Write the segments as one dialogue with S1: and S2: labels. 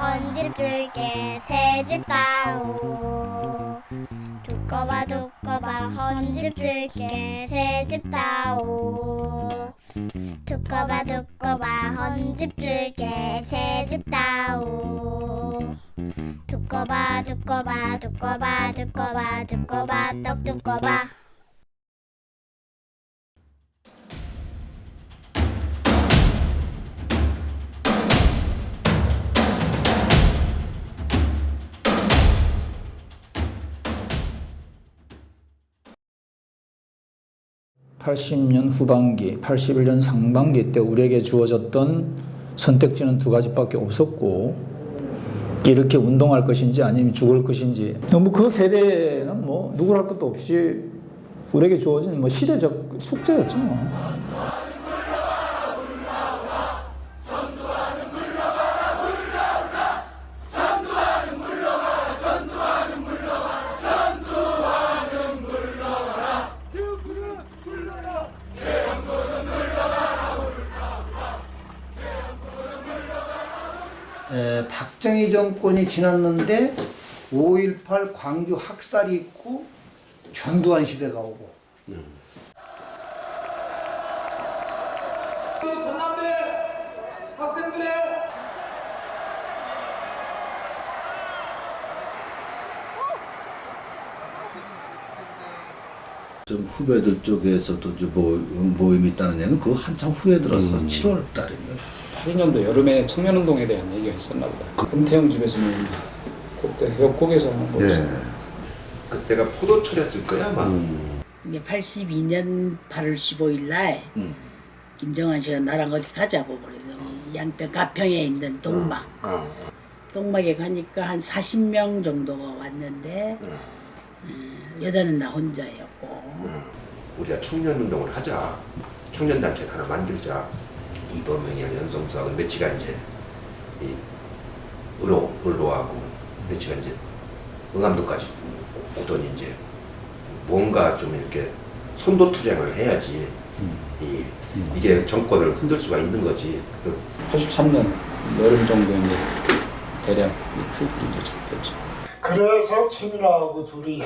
S1: 헌집 줄게 새집다오 두꺼봐 헌집 줄게
S2: 두꺼봐 헌집 줄게 새집다오 두꺼봐 헌집 줄게 새집다오 두꺼봐 헌집 줄게 새집다오 두꺼봐 떡 두꺼봐.
S3: (80년) 후반기, (81년) 상반기 때 우리에게 주어졌던 선택지는 두 가지밖에 없었고, 이렇게 운동할 것인지 아니면 죽을 것인지, 그 세대는 누구를 할 것도 없이 우리에게 주어진 시대적 숙제였죠.
S4: 박정희 정권이 지났는데 5.18 광주 학살이 있고 전두환 시대가 오고
S5: 전남대 학생들의
S6: 좀 후배들 쪽에서도 모임이 있다는 얘기는 그거 한참 후에 들었어. 7월 달이면.
S3: 82년도 여름에 청년운동에 대한 얘기가 있었나 보다. 금태영 집에서는 그때 협곡에서 하는 거였어.
S6: 예. 그때가 포도철이었을 거야 아마.
S7: 이게 82년 8월 15일 날 김정한 씨가 나랑 어디 가자고 그래서 양평 가평에 있는 동막 동막에 가니까 한 40명 정도가 왔는데 여자는 나 혼자였고
S6: 우리가 청년운동을 하자. 청년단체 하나 만들자. 이범영이랑 연성수하고 며칠가 이제 의로하고 며칠가 이제 응암도까지 오더니 이제 뭔가 좀 이렇게 선도투쟁을 해야지 이게 정권을 흔들 수가 있는 거지.
S3: 83년 여름 정도에 이제 대략 이틀들이 이제 잡혔죠.
S8: 그래서 최민아하고 둘이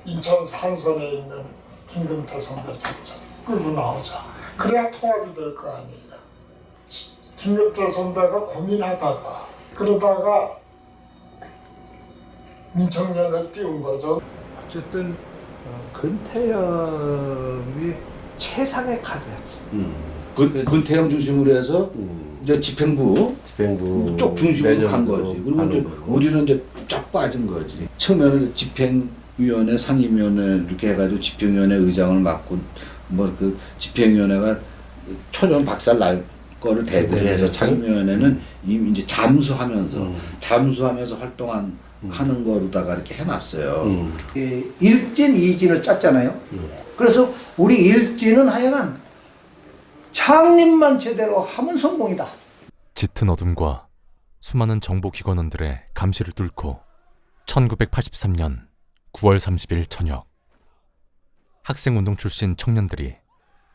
S8: 인천 산선에 있는 김금태 선배 잡자 끌고 나오자. 그래야 통합이 될 거 아니에요. 김금태 선배가 고민하다가 그러다가 민청년을 띄운 거죠.
S4: 어쨌든 근태영이 최상의 카드였지.
S6: 근태영 중심으로 해서 이제 집행부 쪽 중심으로 간 거지. 그리고 이제 우리는 이제 쫙 빠진 거지. 처음에는 집행위원회, 상임위원회 이렇게 해가지고 집행위원회 의장을 맡고 그 집행위원회가 초전 박살 날 거를 대비를 해서 상임위원회는 이미 이제 잠수하면서 활동하는 거로다가 이렇게 해놨어요.
S4: 일진, 이진을 짰잖아요. 그래서 우리 일진은 하여간 창립만 제대로 하면 성공이다.
S9: 짙은 어둠과 수많은 정보기관원들의 감시를 뚫고 1983년 9월 30일 저녁, 학생운동 출신 청년들이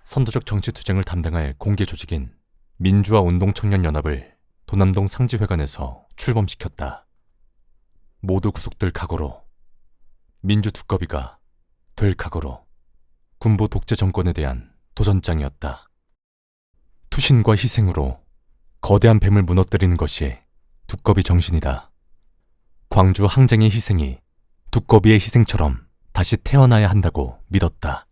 S9: 선도적 정치투쟁을 담당할 공개 조직인 민주화운동청년연합을 도남동 상지회관에서 출범시켰다. 모두 구속될 각오로, 민주두꺼비가 될 각오로 군부 독재 정권에 대한 도전장이었다. 투신과 희생으로 거대한 뱀을 무너뜨리는 것이 두꺼비 정신이다. 광주 항쟁의 희생이 두꺼비의 희생처럼 다시 태어나야 한다고 믿었다.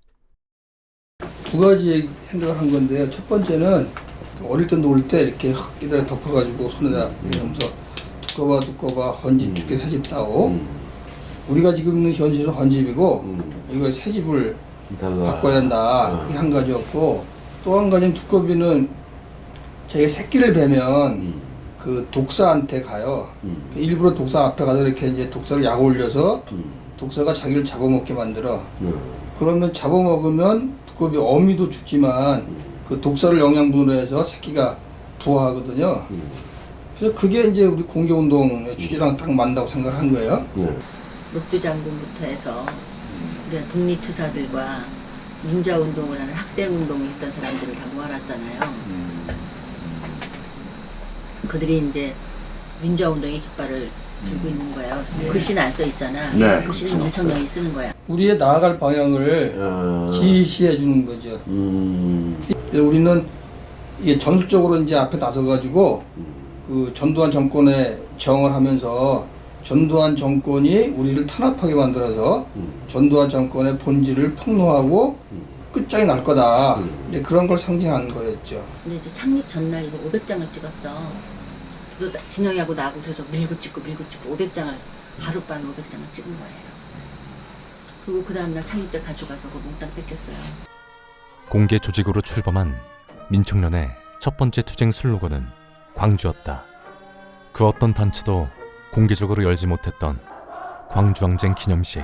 S10: 두 가지 생각을 한 건데요. 첫 번째는 어릴 때 놀 때 이렇게 흙에다 덮어가지고 손에다 이러면서 두꺼봐 헌집 줄게 새집다오. 우리가 지금 있는 현실은 헌집이고 이거 새집을 바꿔야 한다. 그게 한 가지였고, 또 한 가지는 두꺼비는 자기가 새끼를 베면 그 독사한테 가요. 일부러 독사 앞에 가서 이렇게 이제 독사를 약 올려서 독사가 자기를 잡아먹게 만들어. 그러면 잡아먹으면 두꺼비 어미도 죽지만 그 독사를 영양분으로 해서 새끼가 부화하거든요. 그래서 그게 이제 우리 공개운동의 취지랑 딱 맞다고 생각을 한 거예요.
S11: 녹두장군부터 해서 우리가 독립투사들과 민주화운동을 하는 학생운동을 했던 사람들을 다 모아놨잖아요. 그들이 이제 민주화운동의 깃발을 들고 있는 거예요. 글씨는 안 써 있잖아. 글씨는 민청년이 쓰는 거야.
S10: 우리의 나아갈 방향을 지시해 주는 거죠. 그래서 우리는 이게 전술적으로 이제 앞에 나서가지고 그 전두환 정권에 저항을 하면서 전두환 정권이 우리를 탄압하게 만들어서 전두환 정권의 본질을 폭로하고 끝장이 날 거다. 이제 그런 걸 상징한 거였죠.
S11: 근데 이제 창립 전날 이거 500장을 찍었어. 그래서 진영이하고 나하고 저서 밀고 찍고 500장을 하룻밤에 500장을 찍은 거예요. 그리고 그 다음날 창립 때 가져가서 그 몽땅 뺏겼어요.
S9: 공개 조직으로 출범한 민청년의 첫 번째 투쟁 슬로건은 광주였다. 그 어떤 단체도 공개적으로 열지 못했던 광주항쟁 기념식.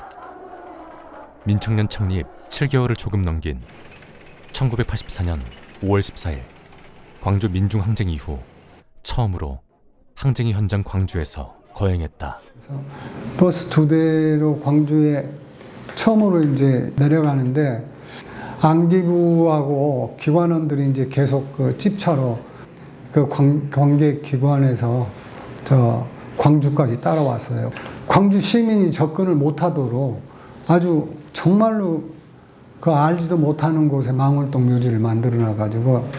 S9: 민청년 창립 7개월을 조금 넘긴 1984년 5월 14일 광주 민중항쟁 이후 처음으로 항쟁의 현장 광주에서 거행했다.
S12: 버스 2대로 광주에 처음으로 이제 내려가는데 안기부하고 기관원들이 이제 계속 그 집차로 그 관계 기관에서 저 광주까지 따라왔어요. 광주 시민이 접근을 못하도록 아주 정말로 그 알지도 못하는 곳에 망월동 묘지를 만들어놔가지고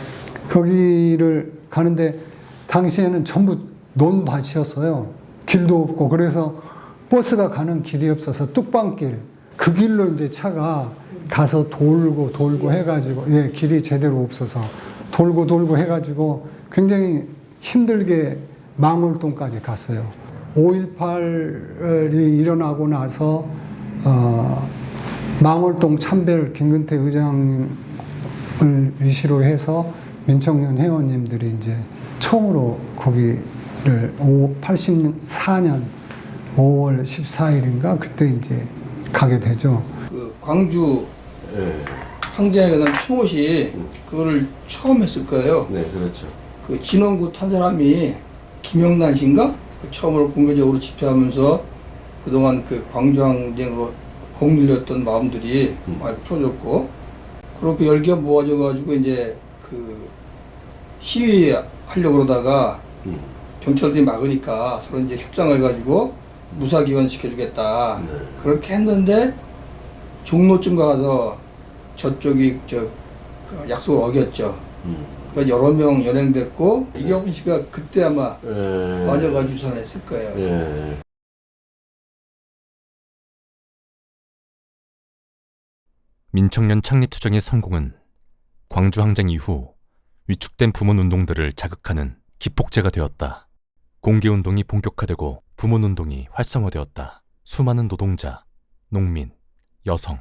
S12: 거기를 가는데 당시에는 전부 논밭이었어요. 길도 없고 그래서 버스가 가는 길이 없어서 뚝방길 그 길로 이제 차가 가서 돌고 해가지고 길이 제대로 없어서 돌고 해가지고 굉장히 힘들게 망월동까지 갔어요. 5.18이 일어나고 나서 망월동 참배를 김근태 의장을 위시로 해서 민청년 회원님들이 이제 처음으로 거기를 84년 5월 14일인가 그때 이제 가게 되죠.
S10: 그 광주 항쟁에 관한 추모시 그거를 처음 했을 거예요.
S13: 네, 그렇죠.
S10: 그 진원구 탄 사람이 김영란 씨인가? 그 처음으로 공개적으로 집회하면서 그동안 그 광주 항쟁으로 억눌렸던 마음들이 많이 풀어졌고 그렇게 열기가 모아져 가지고 이제 그 시위 하려고 그러다가 경찰들이 막으니까 서로 이제 협상을 해가지고 무사기원 시켜주겠다. 그렇게 했는데 종로쯤 가서 저쪽이 그 약속을 어겼죠. 그러니까 여러 명 연행됐고 이경훈 씨가 그때 아마 빠져가 주선했을 거예요.
S9: 민청년 창립투쟁의 성공은 광주항쟁 이후 위축된 부문운동들을 자극하는 기폭제가 되었다. 공개운동이 본격화되고 부문운동이 활성화되었다. 수많은 노동자, 농민, 여성,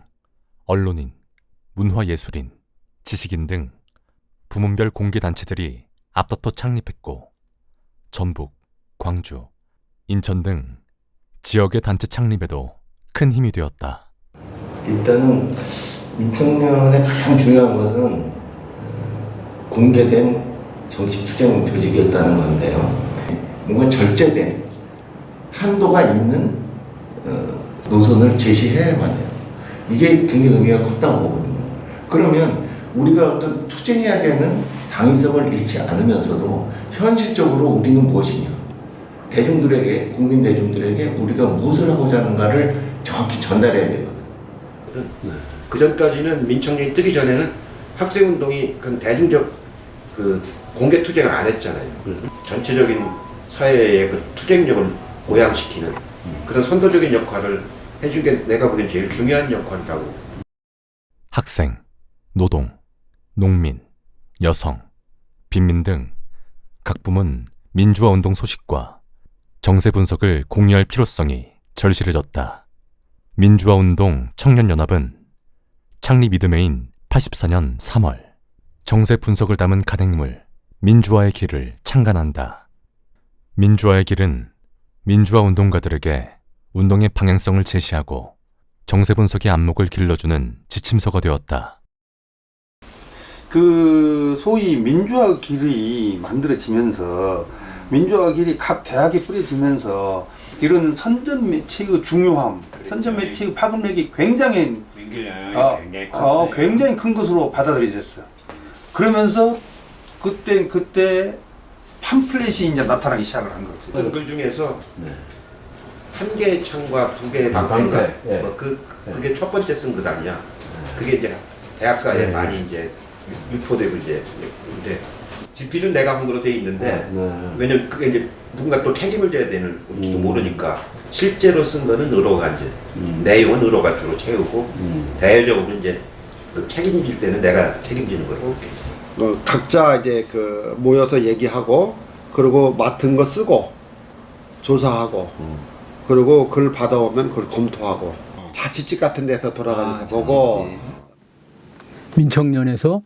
S9: 언론인, 문화예술인, 지식인 등 부문별 공개단체들이 앞다퉈 창립했고 전북, 광주, 인천 등 지역의 단체 창립에도 큰 힘이 되었다.
S14: 일단은 민청년의 가장 중요한 것은 공개된 정치투쟁 조직이었다는 건데요. 뭔가 절제된 한도가 있는 노선을 제시해야만 해요. 이게 굉장히 의미가 컸다고 보거든요. 그러면 우리가 어떤 투쟁해야 되는 당위성을 잃지 않으면서도 현실적으로 우리는 무엇이냐, 대중들에게, 국민 대중들에게 우리가 무엇을 하고자 하는가를 정확히 전달해야 되거든요.
S13: 그 전까지는 민청년이 뜨기 전에는 학생운동이 그 대중적 그 공개 투쟁을 안 했잖아요. 전체적인 사회의 그 투쟁력을 보양시키는 그런 선도적인 역할을 해준 게 내가 보기엔 제일 중요한 역할이라고.
S9: 학생, 노동, 농민, 여성, 빈민 등 각 부문 민주화운동 소식과 정세 분석을 공유할 필요성이 절실해졌다. 민주화운동 청년연합은 창립 이듬해인 84년 3월 정세 분석을 담은 간행물 민주화의 길을 창간한다. 민주화의 길은 민주화 운동가들에게 운동의 방향성을 제시하고 정세 분석의 안목을 길러주는 지침서가 되었다.
S15: 그 소위 민주화 길이 만들어지면서 민주화 길이 각 대학에 뿌려지면서 이런 선전 매체의 중요함, 선전 매체의 파급력이 굉장히 굉장히 큰 것으로 받아들여졌어요. 그러면서 그때 팜플렛이 이제 나타나기 시작을 한 거죠.
S13: 글 중에서 한 개의 창과 두 개의 방패인가? 그게 첫 번째 쓴 것 아니야. 그게 이제 대학사에 많이 이제 유포되고 이제 근데 집필은 내가 한 거로 돼 있는데 왜냐면 그게 이제 누군가 또 책임을 져야 되는지도 모르니까 실제로 쓴 거는 의로가 이제 내용은 의로가 주로 채우고 대외적으로 이제 그 책임질 때는 내가 책임지는 거로.
S16: 각자 이제 그 모여서 얘기하고 그리고 맡은 거 쓰고 조사하고 그리고 글 받아오면 그걸 검토하고 자치직 같은 데서 돌아다니다 보고.
S3: 민청년에서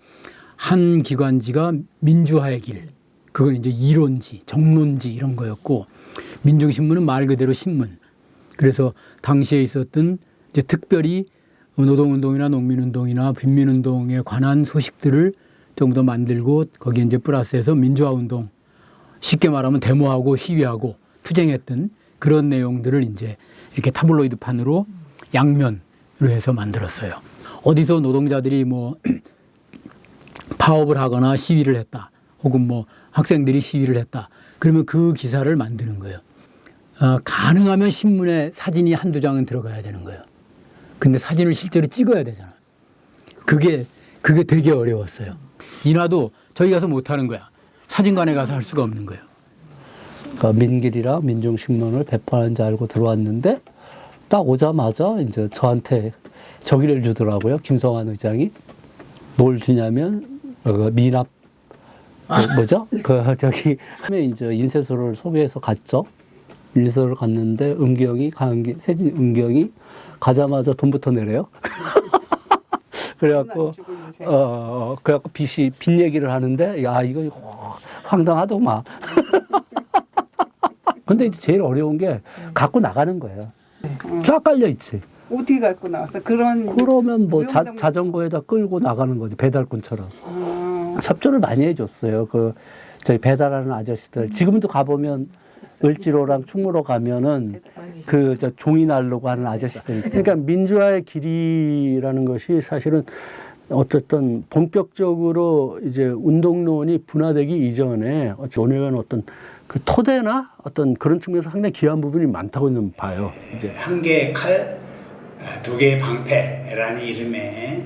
S3: 한 기관지가 민주화의 길, 그건 이제 이론지, 정론지 이런 거였고, 민중신문은 말 그대로 신문. 그래서 당시에 있었던 이제 특별히 노동운동이나 농민운동이나 빈민운동에 관한 소식들을 전부 다 만들고 거기에 이제 플러스해서 민주화운동, 쉽게 말하면 데모하고 시위하고 투쟁했던 그런 내용들을 이제 이렇게 타블로이드판으로 양면으로 해서 만들었어요. 어디서 노동자들이 뭐 파업을 하거나 시위를 했다, 혹은 뭐 학생들이 시위를 했다, 그러면 그 기사를 만드는 거예요. 가능하면 신문에 사진이 한두 장은 들어가야 되는 거예요. 근데 사진을 실제로 찍어야 되잖아. 그게 되게 어려웠어요. 인화도 저희 가서 못 하는 거야. 사진관에 가서 할 수가 없는 거예요.
S17: 그러니까 민길이랑 민중신문을 배포하는 줄 알고 들어왔는데 딱 오자마자 이제 저한테 저기를 주더라고요. 김성환 의장이. 뭘 주냐면 미납 뭐죠? 저기 하면 이제 인쇄소를 소개해서 갔죠. 인쇄소를 갔는데 세진 은경이 가자마자 돈부터 내래요. 그래갖고 그래갖고 빚 얘기를 하는데 야 이거 황당하더만. 근데 이제 제일 어려운 게 갖고 나가는 거예요. 쫙 깔려 있지.
S18: 어떻게 갖고 나왔어?
S17: 그러면 뭐 자전거에다 끌고 나가는 거지, 배달꾼처럼. 협조를 많이 해줬어요. 저희 배달하는 아저씨들. 지금도 가보면 을지로랑 충무로 가면은 종이 날르고 하는 아저씨들. 그러니까 민주화의 길이라는 것이 사실은 어쨌든 본격적으로 이제 운동론이 분화되기 이전에 논의한 어떤 그 토대나 어떤 그런 측면에서 상당히 귀한 부분이 많다고 저는 봐요. 이제
S19: 한 개의 칼, 두 개의 방패라는 이름의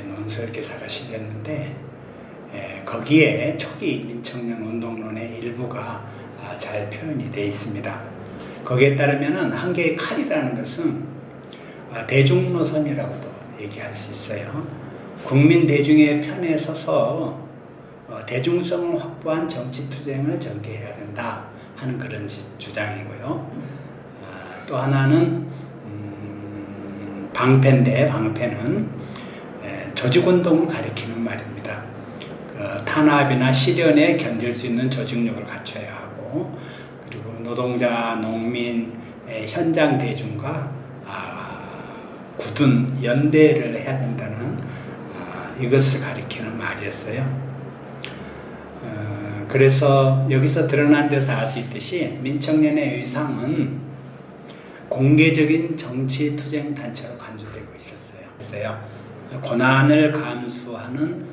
S19: 논술 기사가 실렸는데 거기에 초기 민청년 운동론의 일부가 잘 표현이 되어 있습니다. 거기에 따르면은 한 개의 칼이라는 것은 대중노선이라고도 얘기할 수 있어요. 국민 대중의 편에 서서 대중성을 확보한 정치투쟁을 전개해야 된다 하는 그런 주장이고요. 또 하나는 방패인데 방패는 조직운동을 가리키는 말입니다. 탄압이나 시련에 견딜 수 있는 조직력을 갖춰야 하고 그리고 노동자, 농민의 현장 대중과 굳은 연대를 해야 된다는 이것을 가리키는 말이었어요. 그래서 여기서 드러난 데서 알 수 있듯이 민청년의 의상은 공개적인 정치 투쟁 단체로 간주되고 있었어요. 고난을 감수하는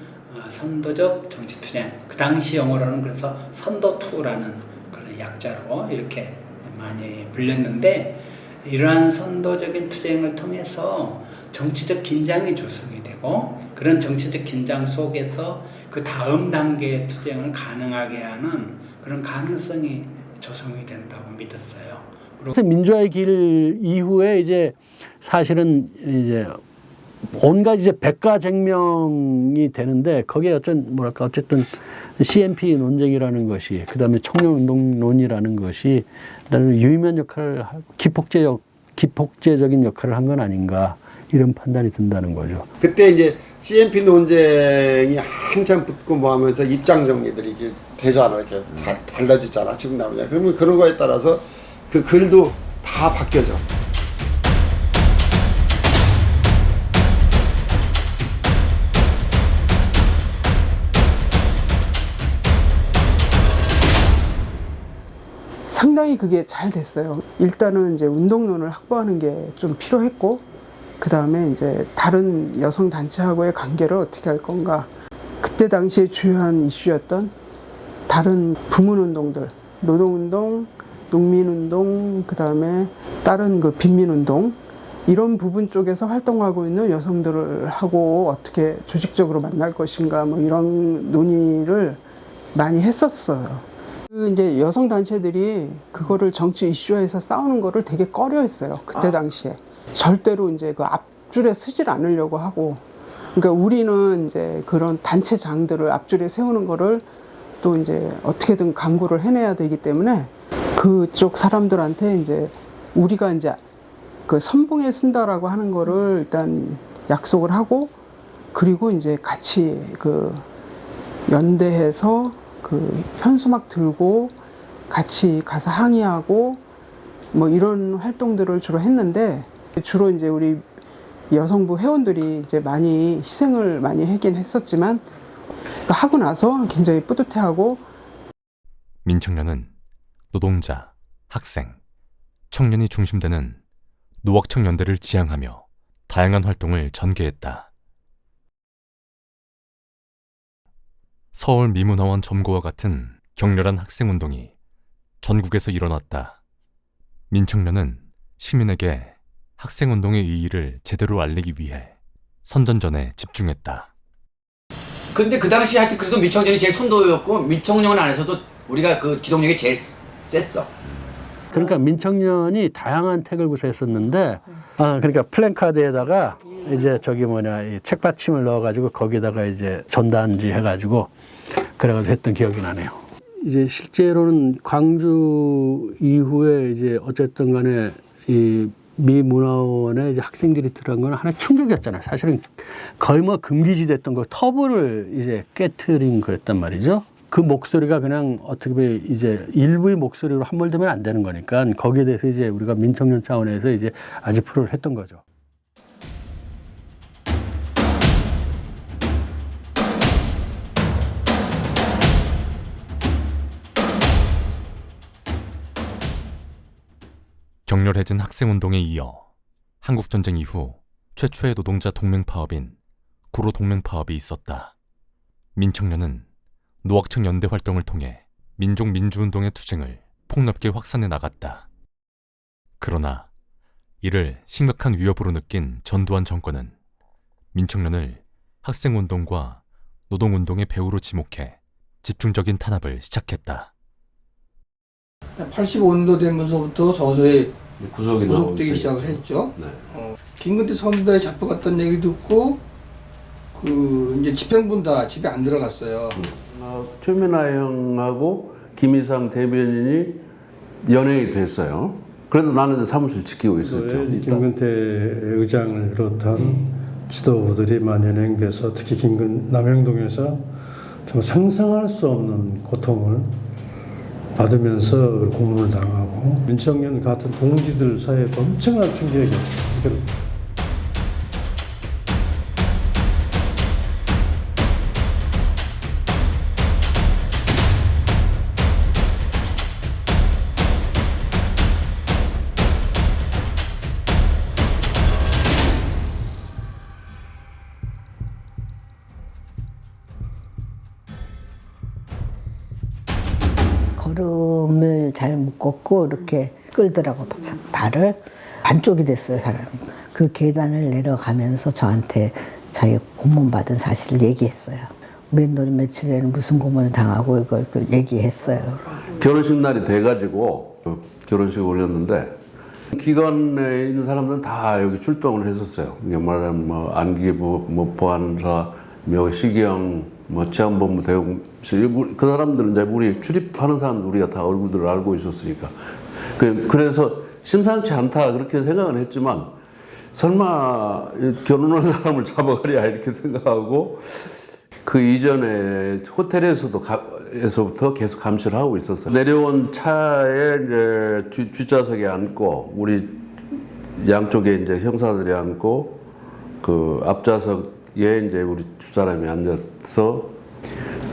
S19: 선도적 정치 투쟁. 그 당시 영어로는 그래서 선도2라는 그런 약자로 이렇게 많이 불렸는데 이러한 선도적인 투쟁을 통해서 정치적 긴장이 조성이 되고 그런 정치적 긴장 속에서 그 다음 단계의 투쟁을 가능하게 하는 그런 가능성이 조성이 된다고 믿었어요.
S17: 그래서 민주화의 길 이후에 이제 사실은 이제 온갖 이제 백가쟁명이 되는데 거기에 어쨌든 CNP 논쟁이라는 것이 그다음에 청년운동론이라는 것이 그다음에 유의미한 역할을 하고 기폭제적인 역할을 한 건 아닌가 이런 판단이 든다는 거죠.
S16: 그때 이제 CNP 논쟁이 한참 붙고 뭐 하면서 입장 정리들이 이렇게 되잖아. 이렇게 달라지잖아. 지금 나오냐. 그러면 그런 거에 따라서 그 글도 다 바뀌어져.
S18: 상당히 그게 잘 됐어요. 일단은 이제 운동론을 확보하는 게 좀 필요했고, 그 다음에 이제 다른 여성 단체하고의 관계를 어떻게 할 건가. 그때 당시에 주요한 이슈였던 다른 부문운동들, 노동운동, 농민운동, 그 다음에 다른 그 빈민운동, 이런 부분 쪽에서 활동하고 있는 여성들을 하고 어떻게 조직적으로 만날 것인가, 뭐 이런 논의를 많이 했었어요. 그 이제 여성 단체들이 그거를 정치 이슈화해서 싸우는 거를 되게 꺼려했어요. 그때 당시에. 절대로 이제 그 앞줄에 서질 않으려고 하고, 그러니까 우리는 이제 그런 단체장들을 앞줄에 세우는 거를 또 이제 어떻게든 강구를 해내야 되기 때문에 그쪽 사람들한테 이제 우리가 이제 그 선봉에 쓴다라고 하는 거를 일단 약속을 하고, 그리고 이제 같이 그 연대해서 그 현수막 들고 같이 가서 항의하고 뭐 이런 활동들을 주로 했는데, 주로 이제 우리 여성부 회원들이 이제 많이 희생을 많이 하긴 했었지만 하고 나서 굉장히 뿌듯해하고.
S9: 민청년은 노동자, 학생, 청년이 중심되는 노학청연대를 지향하며 다양한 활동을 전개했다. 서울 미문화원 점거와 같은 격렬한 학생운동이 전국에서 일어났다. 민청년은 시민에게 학생운동의 의의를 제대로 알리기 위해 선전전에 집중했다.
S20: 근데 그 당시 하여튼 그래도 민청년이 제일 선도였고, 민청년 안에서도 우리가 그 기동력이 제일 셌어.
S17: 그러니까 민청년이 다양한 택을 구사했었는데, 그러니까 플랜카드에다가 이제 저기 이 책받침을 넣어가지고 거기다가 이제 전단지 해가지고 그래가지고 했던 기억이 나네요. 이제 실제로는 광주 이후에 이제 어쨌든 간에 이 미 문화원에 이제 학생들이 들어간 건 하나의 충격이었잖아요. 사실은 거의 뭐 금기시됐던 거 터부를 이제 깨트린 거였단 말이죠. 그 목소리가 그냥 어떻게 보면 이제 일부의 목소리로 함몰되면 안 되는 거니까 거기에 대해서 이제 우리가 민청년 차원에서 이제 아지프를 했던 거죠.
S9: 격렬해진 학생운동에 이어 한국전쟁 이후 최초의 노동자 동맹파업인 구로동맹파업이 있었다. 민청년은 노학청 연대 활동을 통해 민족 민주운동의 투쟁을 폭넓게 확산해 나갔다. 그러나 이를 심각한 위협으로 느낀 전두환 정권은 민청년을 학생운동과 노동운동의 배후로 지목해 집중적인 탄압을 시작했다.
S10: 85년도 되면서부터 서서히 구속되기 시작을 했죠.
S21: 네.
S10: 김근태 선배 잡혀갔던 얘기 듣고 그 이제 집행부는 다 집에 안 들어갔어요.
S21: 최민아 형하고 김희상 대변인이 연예인이 됐어요. 그래도 나는 이제 사무실 지키고 있었죠.
S22: 김근태 의장을 비롯한 지도부들이 만연행돼서 특히 남영동에서 정말 상상할 수 없는 고통을 받으면서 고문을 당하고 민청년 같은 동지들 사이에 엄청난 충격이었어요.
S23: 걸음을 잘 못 걷고 이렇게 끌더라고 발을. 반쪽이 됐어요, 사람이. 그 계단을 내려가면서 저한테 자기 고문 받은 사실을 얘기했어요. 몇 월 며칠에는 무슨 고문을 당하고 이걸 얘기했어요.
S21: 결혼식 날이 돼가지고 결혼식 올렸는데 기관에 있는 사람들은 다 여기 출동을 했었어요. 이게 말하면 뭐 안기부, 뭐 보안사, 묘시경, 뭐 치안본부 대응, 그 사람들은 이제 우리 출입하는 사람들 우리가 다 얼굴들을 알고 있었으니까. 그래서 심상치 않다 그렇게 생각은 했지만 설마 결혼한 사람을 잡아가랴 이렇게 생각하고 그 이전에 호텔에서부터 계속 감시를 하고 있었어요. 내려온 차에 이제 뒷좌석에 앉고 우리 양쪽에 이제 형사들이 앉고 그 앞좌석에 이제 우리 두 사람이 앉아서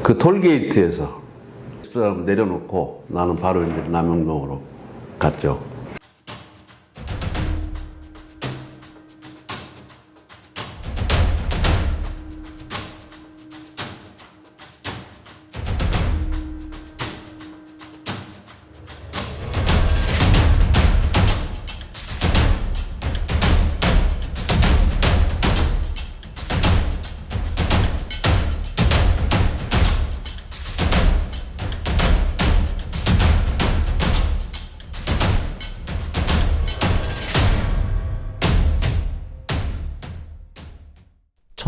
S21: 그 톨게이트에서 두 사람 내려놓고 나는 바로 이제 남영동으로 갔죠.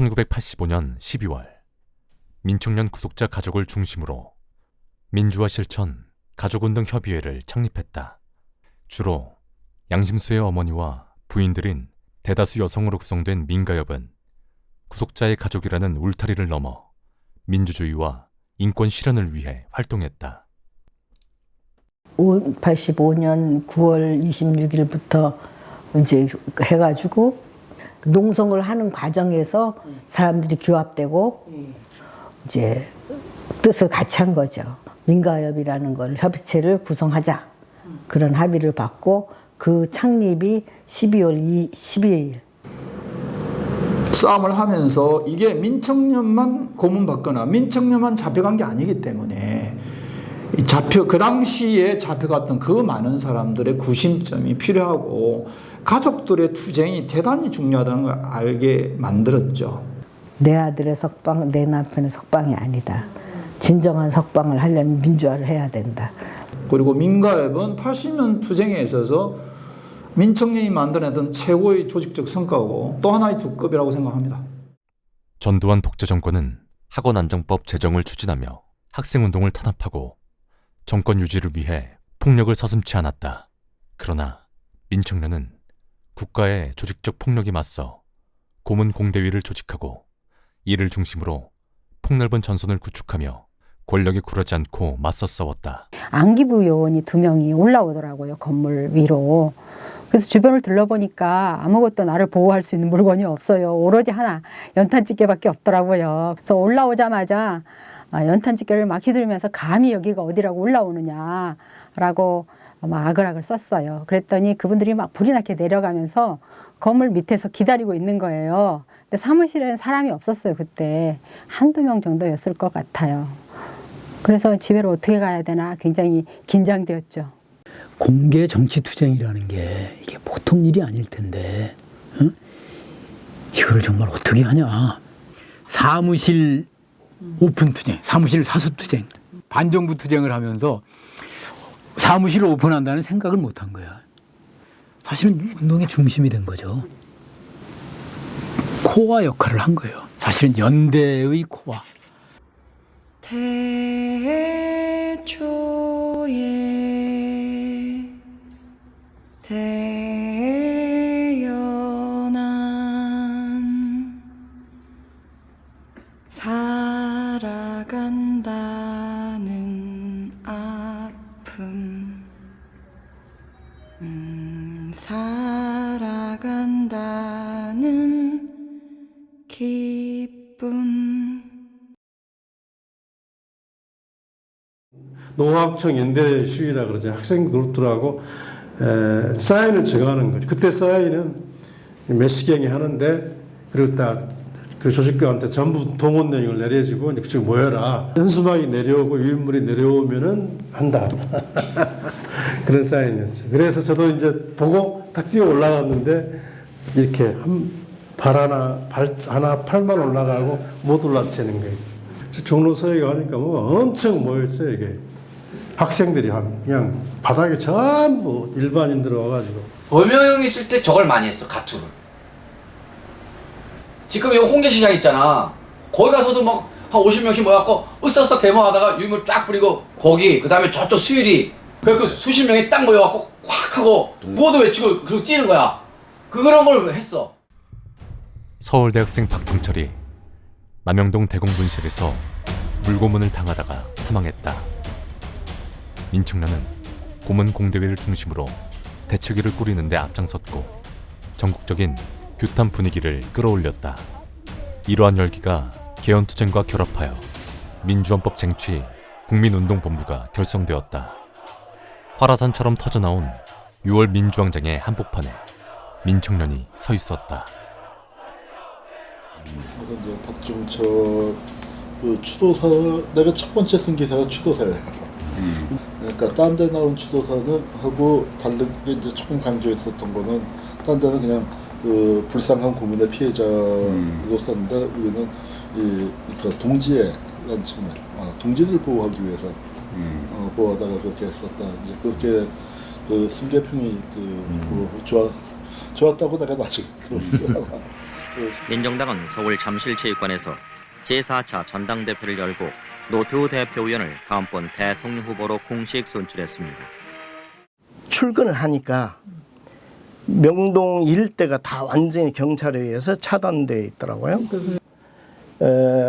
S9: (1985년 12월) 민청년 구속자 가족을 중심으로 민주화 실천 가족운동협의회를 창립했다. 주로 양심수의 어머니와 부인들인 대다수 여성으로 구성된 민가협은 구속자의 가족이라는 울타리를 넘어 민주주의와 인권 실현을 위해 활동했다.
S23: 85년 9월 26일부터 이제 해가지고 농성을 하는 과정에서 사람들이 규합되고 이제 뜻을 같이 한 거죠. 민가협이라는 걸 협의체를 구성하자. 그런 합의를 받고 그 창립이 12월 12일.
S3: 싸움을 하면서 이게 민청년만 고문받거나 민청년만 잡혀간 게 아니기 때문에 그 당시에 잡혀갔던 그 많은 사람들의 구심점이 필요하고 가족들의 투쟁이 대단히 중요하다는 걸 알게 만들었죠.
S23: 내 아들의 석방, 내 남편의 석방이 아니다. 진정한 석방을 하려면 민주화를 해야 된다.
S3: 그리고 민가협은 80년 투쟁에 있어서 민청년이 만들어내던 최고의 조직적 성과고 또 하나의 두급이라고 생각합니다.
S9: 전두환 독재 정권은 학원안정법 제정을 추진하며 학생운동을 탄압하고 정권 유지를 위해 폭력을 서슴지 않았다. 그러나 민청년은 국가의 조직적 폭력에 맞서 고문공대위를 조직하고 이를 중심으로 폭넓은 전선을 구축하며 권력에 굴하지 않고 맞서 싸웠다.
S1: 안기부 요원이 2명이 올라오더라고요. 건물 위로. 그래서 주변을 둘러보니까 아무것도 나를 보호할 수 있는 물건이 없어요. 오로지 하나 연탄집게밖에 없더라고요. 그래서 올라오자마자 연탄집게를 막 휘두르면서 감히 여기가 어디라고 올라오느냐라고 아글아글 썼어요. 그랬더니 그분들이 막 불이 나게 내려가면서 건물 밑에서 기다리고 있는 거예요. 근데 사무실에는 사람이 없었어요. 그때 한두 명 정도였을 것 같아요. 그래서 집에를 어떻게 가야 되나 굉장히 긴장되었죠.
S17: 공개 정치투쟁이라는 게 이게 보통 일이 아닐 텐데 응? 이거를 정말 어떻게 하냐. 사무실 오픈투쟁, 사무실 사수투쟁, 반정부 투쟁을 하면서 사무실을 오픈한다는 생각을 못한 거야. 사실은 운동의 중심이 된 거죠. 코어 역할을 한 거예요. 사실은 연대의 코어.
S2: 태초에 태어난 살아간다는 아픔 살아간다는 기쁨
S22: 노학청 연대 시위라 그러죠. 학생 그룹들하고 사인을 정하는 거죠. 그때 사인은 몇 시경에 하는데 그리고 딱 그 조직교한테 전부 동원 내용을 내려지고 이제 그쪽 모여라. 현수막이 내려오고 유인물이 내려오면은 한다. 그런 사인이었죠. 그래서 저도 이제 보고 딱 뛰어 올라갔는데 이렇게 발 하나 팔만 올라가고 못 올라치는 거예요. 종로서에 가니까 뭐 엄청 모였어요. 이게 학생들이 그냥 바닥에 전부 일반인들 와가지고.
S20: 엄영형 있을 때 저걸 많이 했어. 가투를. 지금 여기 홍대시장 있잖아. 거기 가서도 막 한 50명씩 모여갖고 으쓱으쓱 데모하다가 유물 쫙 뿌리고 거기 그 다음에 저쪽 수유리 그 수십 명이 딱 모여갖고 꽉 하고 구호도 외치고 그리고 뛰는 거야. 그런 걸 했어.
S9: 서울대학생 박종철이 남영동 대공분실에서 물고문을 당하다가 사망했다. 민청년은 고문 공대회를 중심으로 대책위를 꾸리는 데 앞장섰고 전국적인 규탄 분위기를 끌어올렸다. 이러한 열기가 개헌투쟁과 결합하여 민주헌법 쟁취 국민운동본부가 결성되었다. 화라산처럼 터져나온 6월 민주항쟁의 한복판에 민청년이 서 있었다.
S5: 이제 박종철 그 추도사, 내가 첫 번째 쓴 기사가 추도사예요. 그러니까 딴 데 나온 추도사는 하고 다른 게 이제 조금 강조했었던 거는 딴 데는 그냥 그 불쌍한 고문의 피해자로 썼는데 우리는 그러니까 동지에 대한 측면, 동지를 보호하기 위해서 보호하다가 그렇게 했었다. 이제 그렇게 그 승계평이 좋았다고 내가 나중에 들었어요.
S7: 민정당은 서울 잠실체육관에서 제4차 전당대회를 열고 노태우 대표 의원을 다음번 대통령 후보로 공식 선출했습니다.
S8: 출근을 하니까 명동 일대가 다 완전히 경찰에 의해서 차단되어 있더라고요.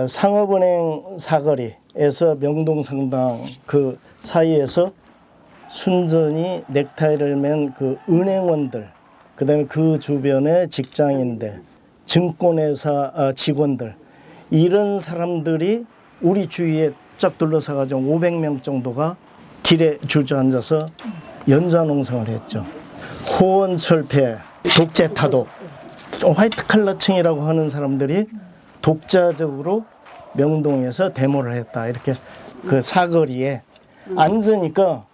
S8: 상업은행 사거리에서 명동성당 그 사이에서 순전히 넥타이를 맨 그 은행원들, 그다음에 그 주변의 직장인들, 증권회사 직원들, 이런 사람들이 우리 주위에 쫙 둘러싸가지고 500명 정도가 길에 주저앉아서 연좌농성을 했죠. 호언철폐, 독재타독, 화이트 칼라층이라고 하는 사람들이 독자적으로 명동에서 데모를 했다. 이렇게 그 사거리에 앉으니까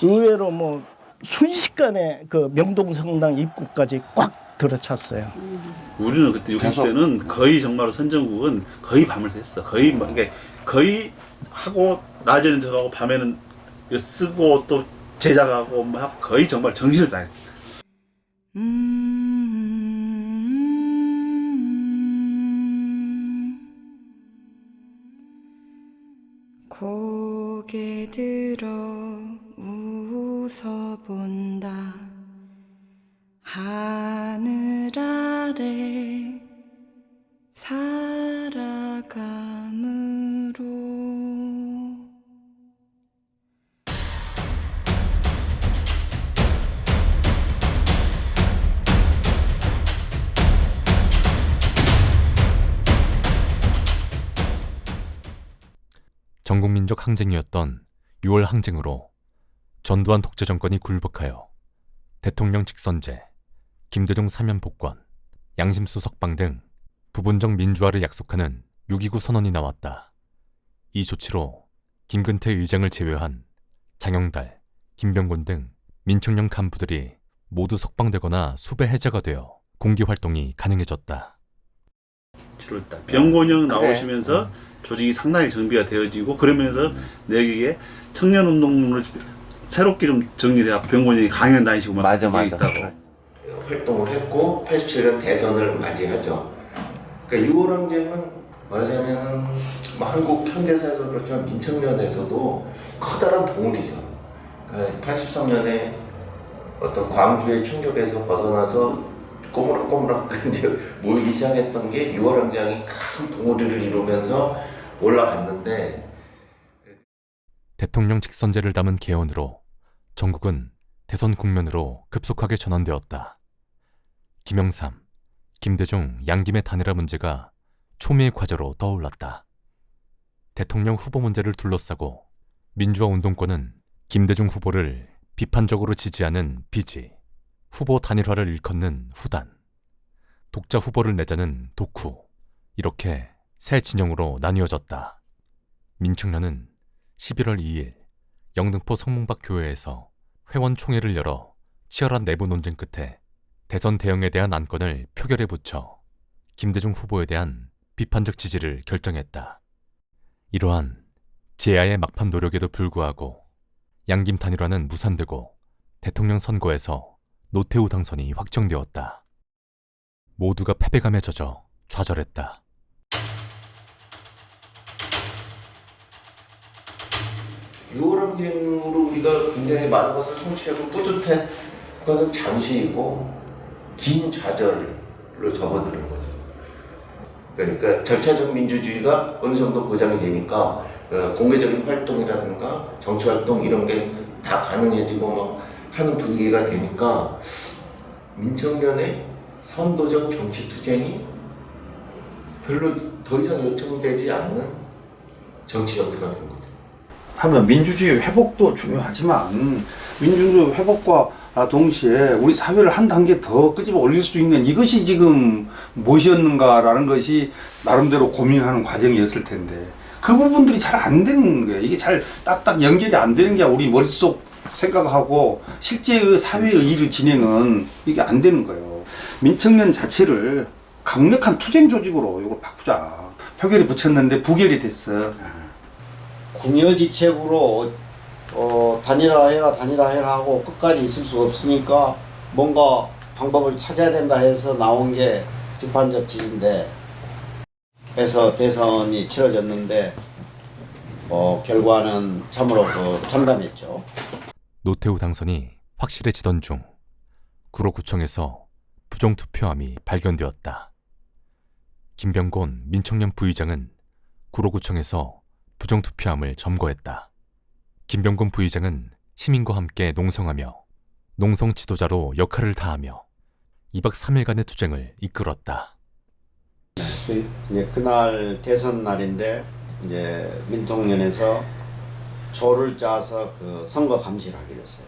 S8: 의외로 뭐 순식간에 그 명동성당 입구까지 꽉 들어찼어요.
S15: 우리는 그때 60대는 거의 정말로 선정국은 거의 밤을 샜어. 거의 하고 낮에는 저하고 밤에는 쓰고 또 제작하고 막 거의 정말 정신을 다했어.
S2: 고개 들어 웃어본다. 하늘 아래 살아감으로.
S9: 전국민족 항쟁이었던 6월 항쟁으로 전두환 독재 정권이 굴복하여 대통령 직선제, 김대중 사면 복권, 양심수 석방 등 부분적 민주화를 약속하는 6.29 선언이 나왔다. 이 조치로 김근태 의장을 제외한 장영달, 김병곤 등 민청년 간부들이 모두 석방되거나 수배 해제가 되어 공기활동이 가능해졌다.
S15: 7월달 병곤형 나오시면서 조직이 상당히 정비가 되어지고 그러면서 내게 청년운동을 새롭게 좀 정리를 하고 병곤형이 강연 다니시고 막 있다고.
S14: 활동을 했고 87년 대선을 맞이하죠. 그러니까 6월 항쟁은 말하자면 한국 현대사에서 그렇지만 민청년에서도 커다란 봉우리죠. 그러니까 83년에 어떤 광주의 충격에서 벗어나서 꼬무락꼬무락 이제 모이기 시작했던 게 6월 항쟁이 큰 봉우리를 이루면서 올라갔는데,
S9: 대통령 직선제를 담은 개헌으로 전국은 대선 국면으로 급속하게 전환되었다. 김영삼, 김대중, 양김의 단일화 문제가 초미의 과제로 떠올랐다. 대통령 후보 문제를 둘러싸고 민주화 운동권은 김대중 후보를 비판적으로 지지하는 비지, 후보 단일화를 일컫는 후단, 독자 후보를 내자는 독후, 이렇게 세 진영으로 나뉘어졌다. 민청년은 11월 2일 영등포 성문박 교회에서 회원총회를 열어 치열한 내부 논쟁 끝에 대선 대응에 대한 안건을 표결에 붙여 김대중 후보에 대한 비판적 지지를 결정했다. 이러한 제야의 막판 노력에도 불구하고 양김 단일화는 무산되고 대통령 선거에서 노태우 당선이 확정되었다. 모두가 패배감에 젖어 좌절했다.
S14: 유월항쟁으로 우리가 굉장히 많은 것을 성취하고 뿌듯한 것은 잠시이고 긴 좌절로 접어드는 거죠. 그러니까 절차적 민주주의가 어느 정도 보장이 되니까 공개적인 활동이라든가 정치활동 이런 게 다 가능해지고 막 하는 분위기가 되니까 민청년의 선도적 정치투쟁이 별로 더 이상 요청되지 않는 정치 정세가 된 거죠.
S15: 하면 민주주의 회복도 중요하지만 민주주의 회복과 동시에 우리 사회를 한 단계 더 끄집어 올릴 수 있는 이것이 지금 무엇이었는가라는 것이 나름대로 고민하는 과정이었을 텐데 그 부분들이 잘 안 되는 거예요. 이게 잘 딱딱 연결이 안 되는 게 우리 머릿속 생각하고 실제의 사회의 일의 진행은 이게 안 되는 거예요. 민청년 자체를 강력한 투쟁 조직으로 이걸 바꾸자. 표결이 붙였는데 부결이 됐어.
S4: 궁여지책으로 단일화해라 하고 끝까지 있을 수 없으니까 뭔가 방법을 찾아야 된다 해서 나온 게 비판적 지지인데 해서 대선이 치러졌는데 결과는 참으로 참담했죠.
S9: 노태우 당선이 확실해지던 중 구로구청에서 부정투표함이 발견되었다. 김병곤 민청년 부의장은 구로구청에서 부정투표함을 점거했다. 김병곤 부의장은 시민과 함께 농성하며 농성 지도자로 역할을 다하며 2박 3일간의 투쟁을 이끌었다.
S4: 이제 그날 대선 날인데 이제 민통연에서 조를 짜서 그 선거 감시를 하게 됐어요.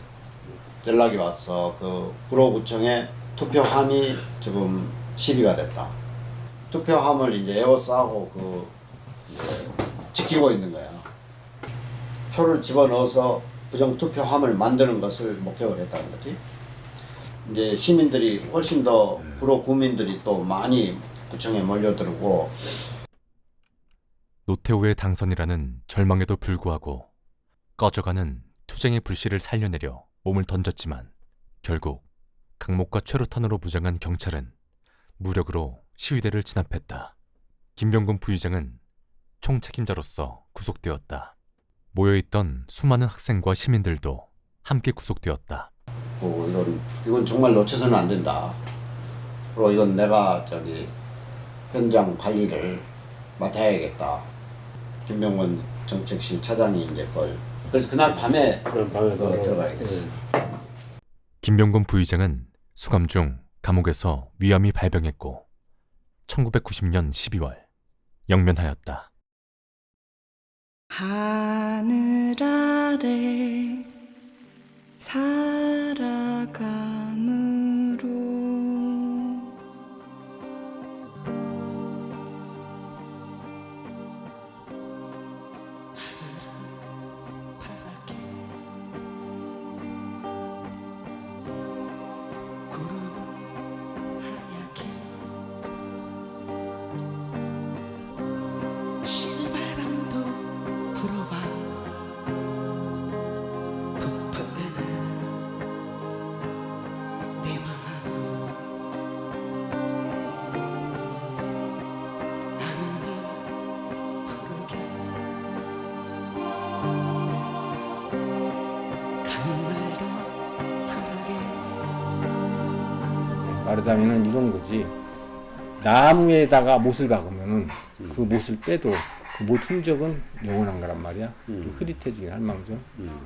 S4: 연락이 와서 그 구로구청에 투표함이 지금 시비가 됐다. 투표함을 이제 에워싸고 이제 지키고 있는 거야. 표를 집어넣어서 부정투표함을 만드는 것을 목적으로 했다는 거지. 이제 시민들이 훨씬 더 구로 구민들이 또 많이 구청에 몰려들고
S9: 노태우의 당선이라는 절망에도 불구하고 꺼져가는 투쟁의 불씨를 살려내려 몸을 던졌지만 결국 강목과 최루탄으로 무장한 경찰은 무력으로 시위대를 진압했다. 김병곤 부의장은 총책임자로서 구속되었다. 모여있던 수많은 학생과 시민들도 함께 구속되었다.
S4: 이건 정말 놓쳐서는 안 된다. 그리고 이건 내가 현장 관리를 맡아야겠다. 김병곤 정책실 차장이 이제 그래서 그날 밤에 들어가야 됐어.
S9: 김병곤 부의장은 수감 중 감옥에서 위암이 발병했고 1990년 12월 영면하였다.
S2: 하늘 아래 살아감으로
S6: 실바람도 불어와 부푸는 내 마음 나무는 푸르게 강물도 푸르게
S11: 말하자면은 이런 거지. 나무에다가 못을 박으면은 그 못을 빼도 그 못 흔적은 영원한 거란 말이야. 흐릿해지긴 할 망정.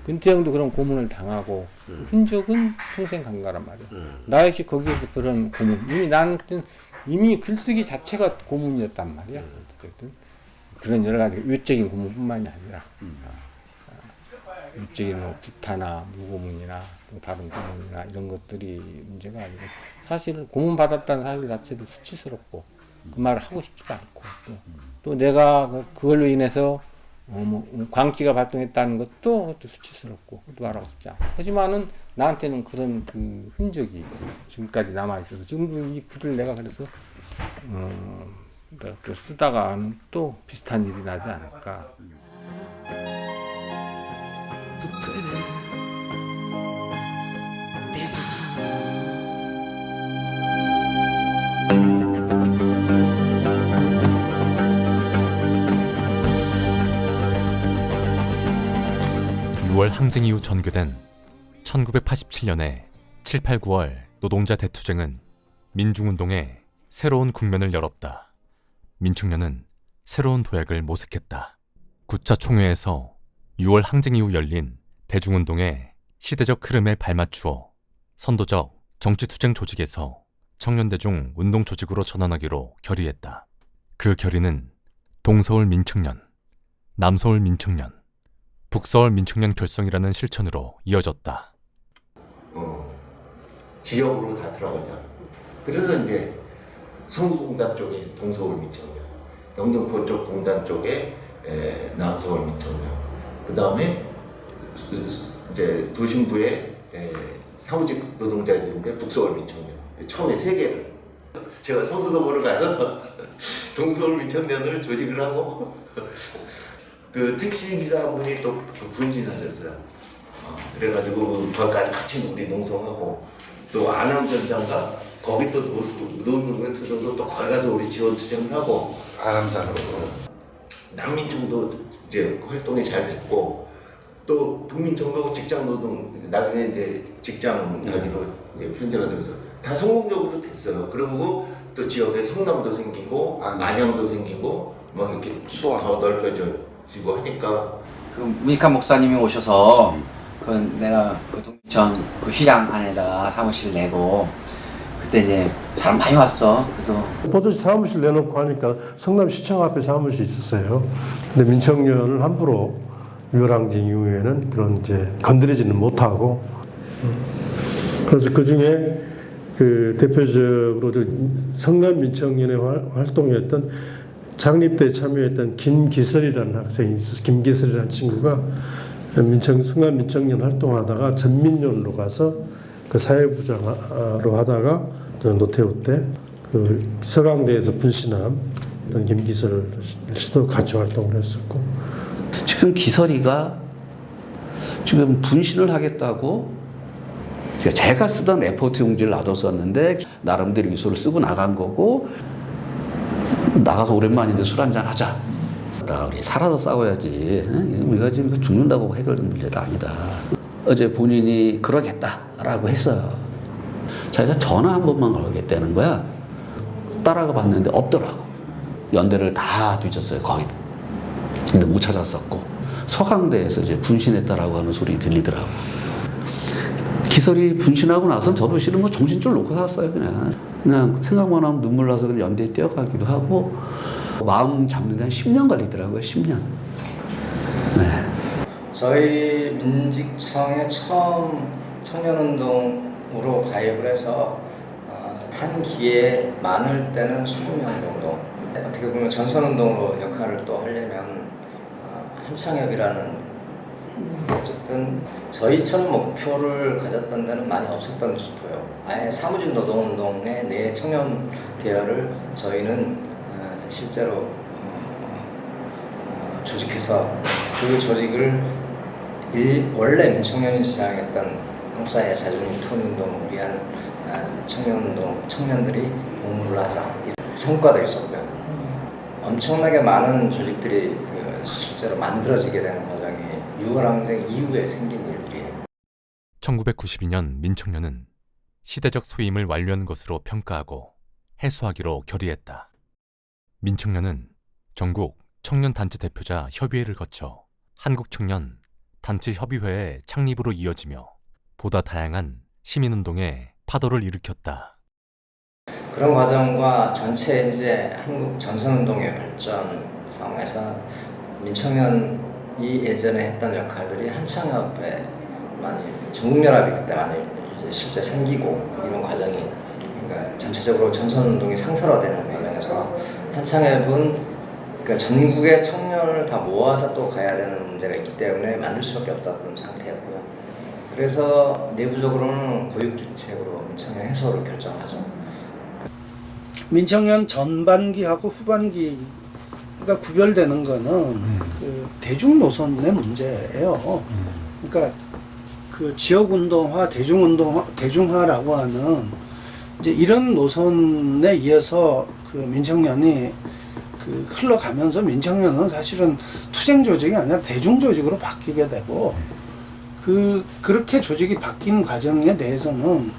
S11: 근태형도 그런 고문을 당하고 흔적은 평생 간 거란 말이야. 나 역시 거기에서 그런 고문. 이미 글쓰기 자체가 고문이었단 말이야. 어쨌든 그런 여러 가지 외적인 고문뿐만이 아니라 외적인 뭐 구타나 무고문이나 또 다른 고문이나 이런 것들이 문제가 아니고 사실 고문 받았다는 사실 자체도 수치스럽고 그 말을 하고 싶지도 않고 또 내가 그걸로 인해서 광기가 발동했다는 것도 수치스럽고 또 말하고 싶지 않고 하지만은 나한테는 그런 그 흔적이 지금까지 남아 있어서 지금도 이 글을 내가 그래서 또 쓰다가는 또 비슷한 일이 나지 않을까.
S6: 내 마음
S9: 6월 항쟁 이후 전개된 1987년의 7, 8, 9월 노동자 대투쟁은 민중운동에 새로운 국면을 열었다. 민청년은 새로운 도약을 모색했다. 9차 총회에서 6월 항쟁 이후 열린 대중운동의 시대적 흐름에 발맞추어 선도적 정치투쟁 조직에서 청년대중 운동조직으로 전환하기로 결의했다. 그 결의는 동서울 민청년, 남서울 민청년, 북서울 민청년 결성이라는 실천으로 이어졌다.
S14: 지역으로 다 들어가자. 그래서 이제 성수공단 쪽에 동서울 민청년, 영등포 쪽 공단 쪽에 남서울 민청년, 그 다음에 이제 도심부에 사무직 노동자들인데 북서울 민청년, 처음에 3개를 제가 성수동으로 가서 동서울 민청년을 조직을 하고 그 택시 기사분이 또 분신하셨어요. 그래가지고 거기까지 같이 우리 농성하고 또 안암전장가 거기 또 노동에 들어서 또 거기 가서 우리 지원 투쟁을 하고 안암산으로 난민청도 이제 활동이 잘 됐고 또 북민청도 직장 노동 나중에 이제 직장 단위로 이제 편제가 되면서 다 성공적으로 됐어요. 그리고 또 지역에 성남도 생기고 안양도 생기고 막 이렇게 더 넓혀지고 하니까
S20: 그 문익환 목사님이 오셔서 그 내가 그 동천 그 시장 안에다가 사무실 내고 그때 이제 사람 많이 왔어. 그래도
S22: 보조시 사무실 내놓고 하니까 성남시청 앞에 사무실이 있었어요. 근데 민청년을 함부로 유월항쟁 이후에는 그런 이제 건드리지는 못하고 그래서 그 중에 그 대표적으로 성남 민청년의 활동이었던 창립대에 참여했던 김기설이라는 학생이 있었어요. 김기설이라는 친구가 성남 민청년 활동하다가 전민련으로 가서 그 사회부장으로 하다가 노태우 때 그 서강대에서 분신한 어떤 김기설 씨도 같이 활동을 했었고
S12: 지금 기설이가 지금 분신을 하겠다고 제가 쓰던 레포트 용지를 놔뒀었는데 나름대로 유서를 쓰고 나간 거고 나가서 오랜만인데 술 한잔 하자. 우리 살아서 싸워야지. 우리가 지금 죽는다고 해결된 문제도 아니다. 어제 본인이 그러겠다라고 했어요. 자기가 전화 한 번만 걸겠다는 거야. 따라가 봤는데 없더라고. 연대를 다 뒤졌어요. 거의. 근데 못 찾았었고 서강대에서 이제 분신했다라고 하는 소리 들리더라고. 기설이 분신하고 나서 저도 실은 뭐 정신줄 놓고 살았어요. 그냥 생각만 하면 눈물 나서 그냥 연대에 뛰어가기도 하고 마음 잡는데 한 10년 걸리더라고요. 10년. 네.
S13: 저희 민직청에 처음 청년운동으로 가입을 해서 한 기에 많을 때는 20명 정도. 어떻게 보면 전선운동으로 역할을 또 하려면 한창협이라는 어쨌든 저희처럼 목표를 가졌던 데는 많이 없었던 싶어요. 아예 사무직 노동운동의 내 청년 대열을 저희는 실제로 조직해서 그 조직을 원래 민청년이 시작했던 한국사회 자주민주 토론운동을 위한 청년운동 청년들이 공부를 하자 성과도 있었고요. 엄청나게 많은 조직들이 실제로 만들어지게 되는 과정이 유월항쟁 이후에 생긴 일들이에요.
S9: 1992년 민청년은 시대적 소임을 완료한 것으로 평가하고 해소하기로 결의했다. 민청년은 전국 청년단체 대표자 협의회를 거쳐 한국청년 단체협의회의 창립으로 이어지며 보다 다양한 시민운동에 파도를 일으켰다.
S13: 그런 과정과 전체 이제 한국 전선운동의 발전 상황에서 민청년이 예전에 했던 역할들이 한창협에 많이 전국연합이 그때 많이 이제 실제 생기고 이런 과정이 그러니까 전체적으로 전선운동이 상설화되는 과정에서 한창협은 그러니까 전국의 청년을 다 모아서 또 가야 되는 문제가 있기 때문에 만들 수밖에 없었던 상태였고요. 그래서 내부적으로는 고육주책으로 민청년 해소를 결정하죠.
S19: 민청년 전반기하고 후반기가 구별되는 거는 그 대중 노선의 문제예요. 그러니까 그 지역 운동화, 대중화라고 하는 이제 이런 노선에 의해서 그 민청년이 그 흘러가면서 민청년은 사실은 투쟁 조직이 아니라 대중 조직으로 바뀌게 되고 그렇게 조직이 바뀐 과정에 대해서는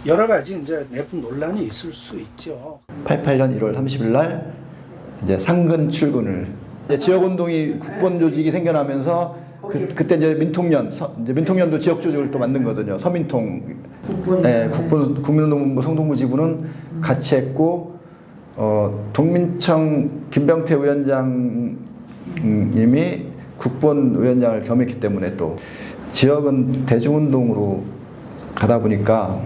S19: 여러 가지 이제 내부 논란이 있을 수 있죠.
S24: 88년 1월 30일 날 이제 상근 출근을 지역 운동이 국본 조직이 생겨나면서 그때 이제 민통년도 지역 조직을 또 만든 거거든요. 서민통 국본 국민운동본부 성동구 지부는 같이 했고 동민청 김병태 위원장님이 국본위원장을 겸했기 때문에 또 지역은 대중운동으로 가다 보니까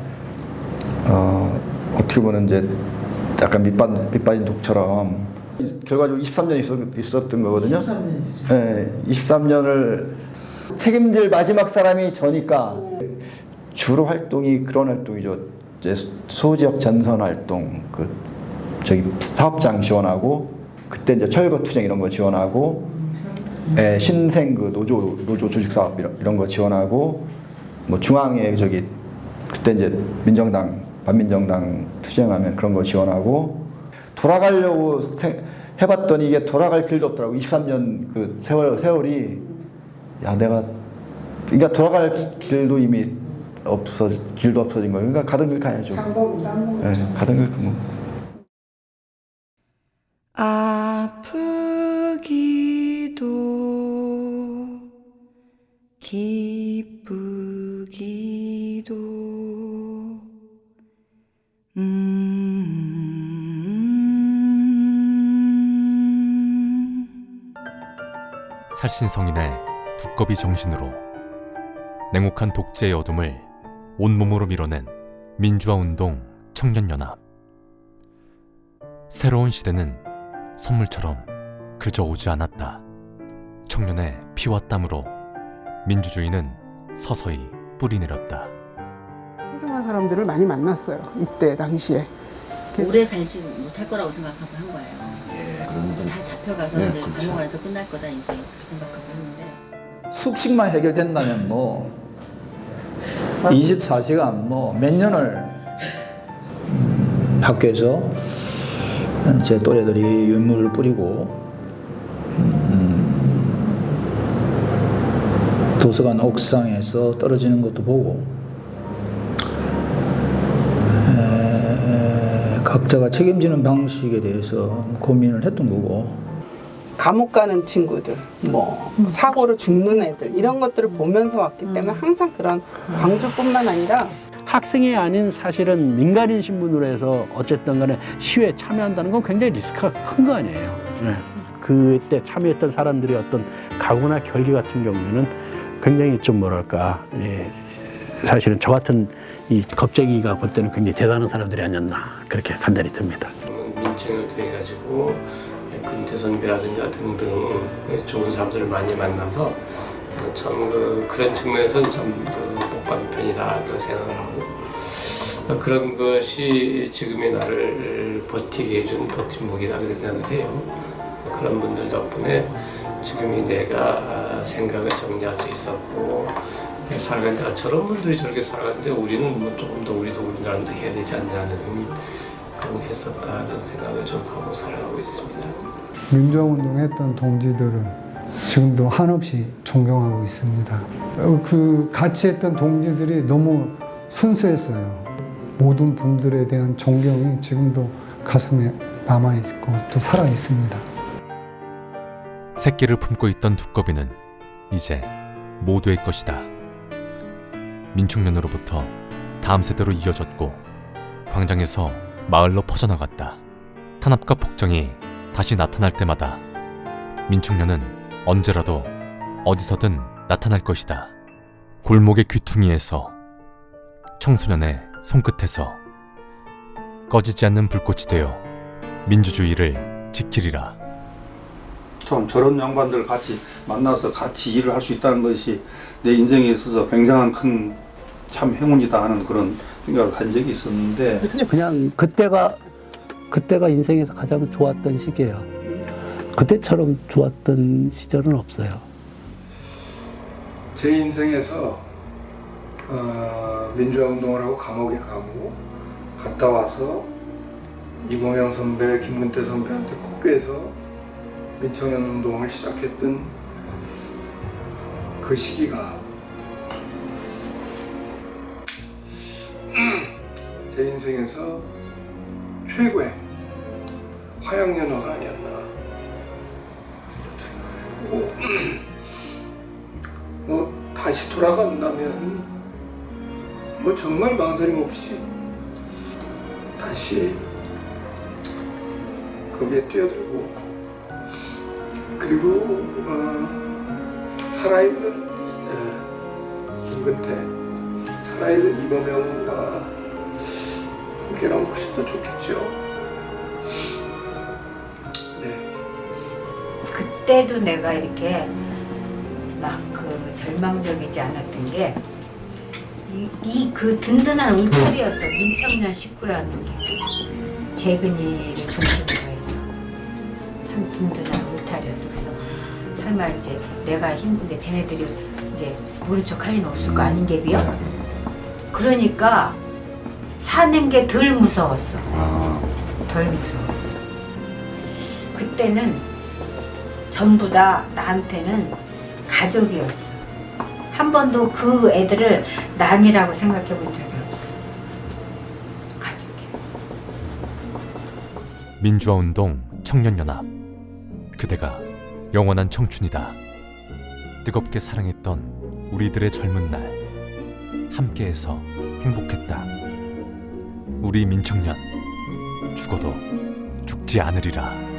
S24: 어떻게 보면 이제 약간 밑빠진 독처럼 결과적으로 23년 있었던 거거든요. 23년 네, 23년을 책임질 마지막 사람이 저니까 주로 활동이 그런 활동이죠. 이제 소지역 전선 활동, 사업장 지원하고 그때 이제 철거 투쟁 이런 거 지원하고 신생 노조 조직 사업 이런 거 지원하고 뭐 중앙에 그때 이제 반민정당 투쟁하면 그런 거 지원하고 돌아가려고 해봤더니 이게 돌아갈 길도 없더라고. 23년 그 세월이 그러니까 돌아갈 길도 이미 길도 없어진 거예요. 그러니까 가던 길 가야죠. 네, 가던 길 뭐.
S2: 아프기도 기쁘기도
S9: 살신성인의 두꺼비 정신으로 냉혹한 독재의 어둠을 온몸으로 밀어낸 민주화운동 청년연합. 새로운 시대는 선물처럼 그저 오지 않았다. 청년의 피와 땀으로 민주주의는 서서히 뿌리내렸다.
S10: 훌륭한 사람들을 많이 만났어요. 이때 당시에.
S16: 오래 살지 못할 거라고 생각하고 한 거예요. 다 잡혀가서 이제 감옥 안에서 끝날 거다 이제 그렇게 생각하고 했는데
S3: 숙식만 해결된다면 뭐 24시간 뭐 몇 년을 학교에서 제 또래들이 유물을 뿌리고 도서관 옥상에서 떨어지는 것도 보고 각자가 책임지는 방식에 대해서 고민을 했던 거고
S10: 감옥 가는 친구들, 사고로 죽는 애들 이런 것들을 보면서 왔기 때문에 항상 그런 광주뿐만 아니라
S17: 학생이 아닌 사실은 민간인 신분으로 해서 어쨌든 간에 시위에 참여한다는 건 굉장히 리스크가 큰 거 아니에요. 네. 그때 참여했던 사람들의 어떤 각오나 결기 같은 경우에는 굉장히 좀 뭐랄까 사실은 저 같은 이 겁쟁이가 볼 때는 굉장히 대단한 사람들이 아니었나 그렇게 판단이 듭니다.
S18: 민청을 통해 가지고 근태 선배라든가 등등 좋은 사람들을 많이 만나서 참 그런 측면에서는 참 복받은 편이다 생각을 하고 그런 것이 지금의 나를 버티게 해준 버팀목이다 그렇게 생각을 해요. 그런 분들 덕분에 지금이 내가 생각을 정리할 수 있었고 살아간다. 저런 분들이 저렇게 살아가는데 우리는 뭐 조금 더 우리도 우리나라도 해야 되지 않냐는 그런 게 했었다는 생각을 좀 하고 살아가고 있습니다.
S21: 민주화운동했던 동지들은 지금도 한없이 존경하고 있습니다. 그 같이 했던 동지들이 너무 순수했어요. 모든 분들에 대한 존경이 지금도 가슴에 남아있고 또 살아있습니다.
S9: 새끼를 품고 있던 두꺼비는 이제 모두의 것이다. 민청년으로부터 다음 세대로 이어졌고 광장에서 마을로 퍼져나갔다. 탄압과 폭정이 다시 나타날 때마다 민청년은 언제라도 어디서든 나타날 것이다. 골목의 귀퉁이에서 청소년의 손끝에서 꺼지지 않는 불꽃이 되어 민주주의를 지키리라.
S15: 참 저런 양반들 같이 만나서 같이 일을 할 수 있다는 것이 내 인생에 있어서 굉장한 큰 참 행운이다 하는 그런 생각을 한 적이 있었는데
S17: 그냥 그때가 인생에서 가장 좋았던 시기예요. 그때처럼 좋았던 시절은 없어요.
S25: 제 인생에서 민주화운동을 하고 감옥에 가고 갔다 와서 이범영 선배, 김근태 선배한테 콧귀에서 민청년 운동을 시작했던 그 시기가 제 인생에서 최고의 화양연화가 아니었나 이런 생각을 해보고 다시 돌아간다면 정말 망설임 없이 다시 거기에 뛰어들고 그리고 살아있는 김근태, 살아있는 이범영과 함께라면 훨씬 더 좋겠죠. 네.
S1: 그때도 내가 이렇게 막 그 절망적이지 않았던 게 그 든든한 울타리였어. 민청년 식구라는 게 재근이를 중심으로 해서 참 든든한 울타리였어. 그래서 설마 이제 내가 힘든데 쟤네들이 이제 모른 척 할 리는 없을 거 아닌 게 비요. 그러니까 사는 게 덜 무서웠어. 덜 무서웠어. 그때는 전부 다 나한테는 가족이었어. 한 번도 그 애들을 남이라고 생각해 본 적이 없어. 가족이었어.
S9: 민주화운동 청년연합. 그대가 영원한 청춘이다. 뜨겁게 사랑했던 우리들의 젊은 날. 함께해서 행복했다. 우리 민청년. 죽어도 죽지 않으리라.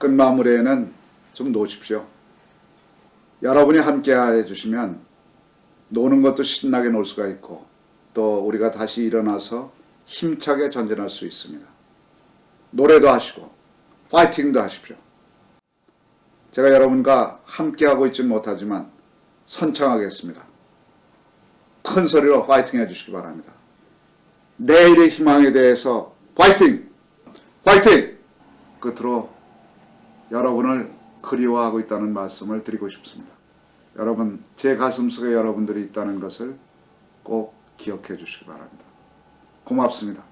S5: 끝마무리에는 좀 놓으십시오. 여러분이 함께 해주시면 노는 것도 신나게 놀 수가 있고 또 우리가 다시 일어나서 힘차게 전진할 수 있습니다. 노래도 하시고 파이팅도 하십시오. 제가 여러분과 함께하고 있지는 못하지만 선창하겠습니다. 큰 소리로 파이팅 해주시기 바랍니다. 내일의 희망에 대해서 파이팅! 파이팅! 끝으로 여러분을 그리워하고 있다는 말씀을 드리고 싶습니다. 여러분, 제 가슴속에 여러분들이 있다는 것을 꼭 기억해 주시기 바랍니다. 고맙습니다.